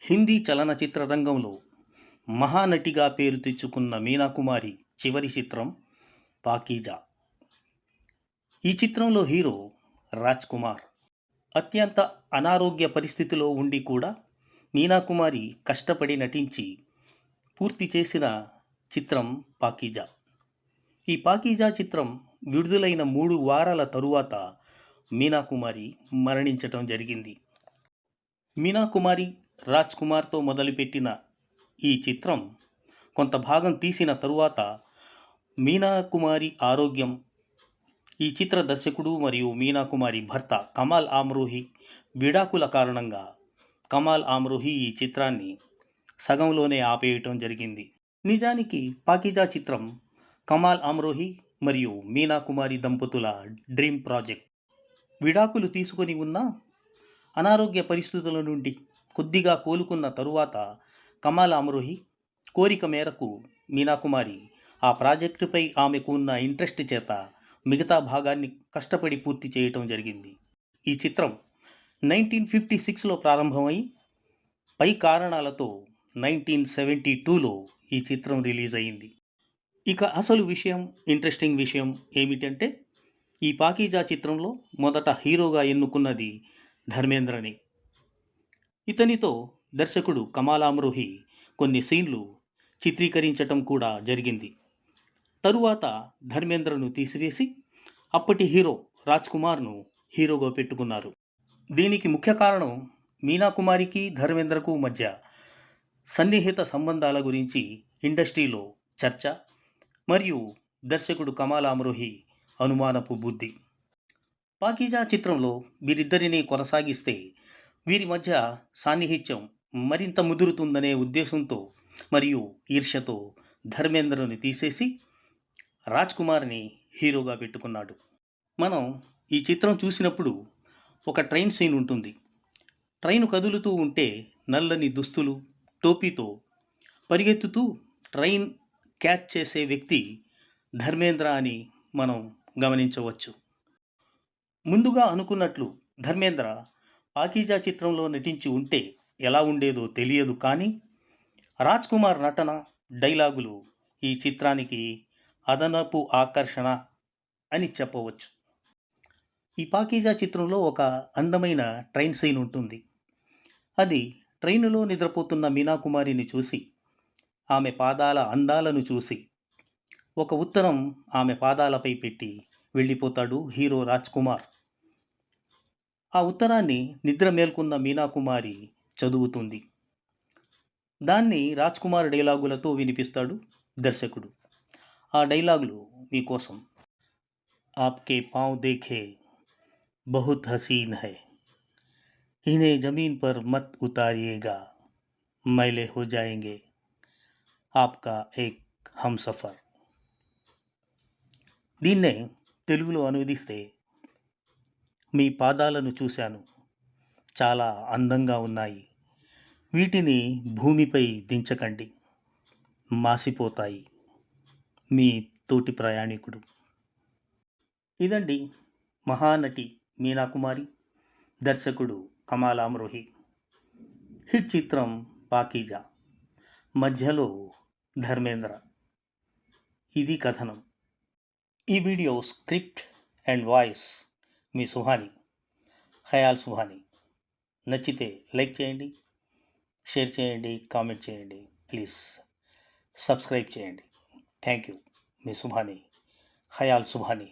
హిందీ చలనచిత్ర రంగంలో మహానటిగా పేరు తెచ్చుకున్న మీనాకుమారి చివరి చిత్రం పాకీజా. ఈ చిత్రంలో హీరో రాజ్ కుమార్. అత్యంత అనారోగ్య పరిస్థితిలో ఉండి కూడా మీనాకుమారి కష్టపడి నటించి పూర్తి చేసిన చిత్రం పాకీజా. ఈ పాకీజా చిత్రం విడుదలైన 3 వారాల తరువాత మీనాకుమారి మరణించటం జరిగింది. మీనాకుమారి రాజ్ కుమార్తో మొదలుపెట్టిన ఈ చిత్రం కొంత భాగం తీసిన తరువాత మీనాకుమారి ఆరోగ్యం, ఈ చిత్ర దర్శకుడు మరియు మీనాకుమారి భర్త కమాల్ ఆమ్రోహి విడాకుల కారణంగా కమాల్ ఆమ్రోహి ఈ చిత్రాన్ని సగంలోనే ఆపేయటం జరిగింది. నిజానికి పాకీజా చిత్రం కమాల్ ఆమ్రోహి మరియు మీనాకుమారి దంపతుల డ్రీమ్ ప్రాజెక్ట్. విడాకులు తీసుకొని ఉన్న అనారోగ్య పరిస్థితుల నుండి కొద్దిగా కోలుకున్న తరువాత కమాల్ ఆమ్రోహి కోరిక మేరకు మీనాకుమారి ఆ ప్రాజెక్టుపై ఆమెకు ఉన్న ఇంట్రెస్ట్ చేత మిగతా భాగాన్ని కష్టపడి పూర్తి చేయటం జరిగింది. ఈ చిత్రం 1956లో ప్రారంభమై పై కారణాలతో 1972లో ఈ చిత్రం రిలీజ్ అయింది. ఇక అసలు విషయం, ఇంట్రెస్టింగ్ విషయం ఏమిటంటే, ఈ పాకీజా చిత్రంలో మొదట హీరోగా ఎన్నుకున్నది ధర్మేంద్రని. ఇతనితో దర్శకుడు కమాల్ ఆమ్రోహి కొన్ని సీన్లు చిత్రీకరించటం కూడా జరిగింది. తరువాత ధర్మేంద్రను తీసివేసి అప్పటి హీరో రాజ్ కుమార్ను హీరోగా పెట్టుకున్నారు. దీనికి ముఖ్య కారణం మీనాకుమారికి ధర్మేంద్రకు మధ్య సన్నిహిత సంబంధాల గురించి ఇండస్ట్రీలో చర్చ మరియు దర్శకుడు కమాల్ ఆమ్రోహి అనుమానపు బుద్ధి. పాకీజా చిత్రంలో వీరిద్దరిని కొనసాగిస్తే వీరి మధ్య సాన్నిహిత్యం మరింత ముదురుతుందనే ఉద్దేశంతో మరియు ఈర్ష్యతో ధర్మేంద్రను తీసేసి రాజ్ కుమార్ని హీరోగా పెట్టుకున్నాడు. మనం ఈ చిత్రం చూసినప్పుడు ఒక ట్రైన్ సీన్ ఉంటుంది. ట్రైన్ కదులుతూ ఉంటే నల్లని దుస్తులు, టోపీతో పరిగెత్తుతూ ట్రైన్ క్యాచ్ చేసే వ్యక్తి ధర్మేంద్ర అని మనం గమనించవచ్చు. ముందుగా అనుకున్నట్లు ధర్మేంద్ర పాకీజా చిత్రంలో నటించి ఉంటే ఎలా ఉండేదో తెలియదు, కానీ రాజ్ కుమార్ నటన, డైలాగులు ఈ చిత్రానికి అదనపు ఆకర్షణ అని చెప్పవచ్చు. ఈ పాకీజా చిత్రంలో ఒక అందమైన ట్రైన్ సీన్ ఉంటుంది. అది ట్రైనులో నిద్రపోతున్న మీనాకుమారిని చూసి, ఆమె పాదాల అందాలను చూసి ఒక ఉత్తరం ఆమె పాదాలపై పెట్టి వెళ్ళిపోతాడు హీరో రాజ్ కుమార్. ఆ ఉత్తరాన్ని నిద్ర మేల్కొన్న మీనాకుమారి చదువుతుంది. దాన్ని రాజ్ కుమార్ డైలాగులతో వినిపిస్తాడు దర్శకుడు. ఆ డైలాగులు మీకోసం. ఆప్కే పాంవ్ దేఖే బహుత్ హసీన్ హై, ఇన్హే జమీన్ పర్ మత్ ఉతారియేగా, మైలే హో జాయేంగే, ఆప్కా ఏక్ హమ్సఫర్. దీన్నే తెలుగులో అనువదిస్తే, మీ పాదాలను చూశాను, చాలా అందంగా ఉన్నాయి, వీటిని భూమిపై దించకండి, మాసిపోతాయి, మీ తోటి ప్రయాణికుడు. ఇదండి మహానటి మీనాకుమారి, దర్శకుడు కమాల్ ఆమ్రోహి హిట్ చిత్రం పాకీజా. మధ్యలో ధర్మేంద్ర. ఇది కథనం. ఈ వీడియో స్క్రిప్ట్ అండ్ వాయిస్ మీ సుహాని, ఖయాల్ సుహాని. నచ్చితే లైక్ చేయండి, షేర్ చేయండి, కామెంట్ చేయండి, ప్లీజ్ సబ్స్క్రైబ్ చేయండి. Thank you. Me Suhani, khayal Suhani.